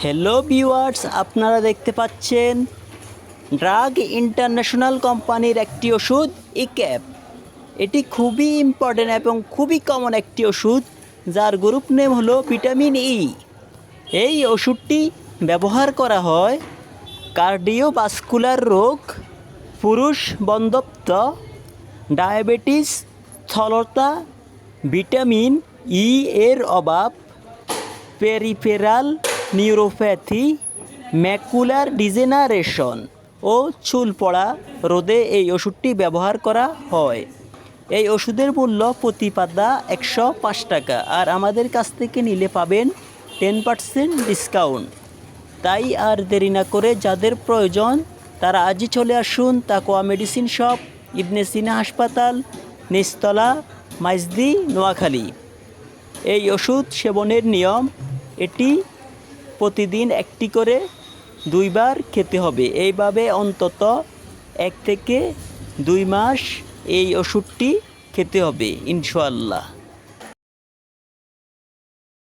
Hello viewers, আপনারা দেখতে পাচ্ছেন ড্রাগ ইন্টারন্যাশনাল কোম্পানির একটি ওষুধ ইক্যাপ। এটি খুবই ইম্পর্টেন্ট এবং খুবই কমন একটি ওষুধ, যার গ্রুপ নেম হলো ভিটামিন ই। এই ওষুধটি ব্যবহার করা হয় কার্ডিওভাস্কুলার রোগ, পুরুষ বন্ধ্যত্ব, ডায়াবেটিস, স্থূলতা, ভিটামিন ই এর অভাব, পেরিফেরাল নিউরোপ্যাথি, ম্যাকুলার ডিজেনারেশন ও চুল পড়া রোধে এই ওষুধটি ব্যবহার করা হয়। এই ওষুধের মূল্য প্রতি পাতা 105 টাকা, আর আমাদের কাছ থেকে নিলে পাবেন 10% ডিসকাউন্ট। তাই আর দেরি না করে যাদের প্রয়োজন তারা আজই চলে আসুন তাকোয়া মেডিসিন শপ, ইবনে সিনা হাসপাতাল, নিচতলা, মাইজদি, নোয়াখালী। এই ওষুধ সেবনের নিয়ম, এটি প্রতিদিন একটি করে 2 বার খেতে হবে। এইভাবে অন্তত 1 থেকে 2 মাস এই ওষুধটি খেতে হবে ইনশাআল্লাহ।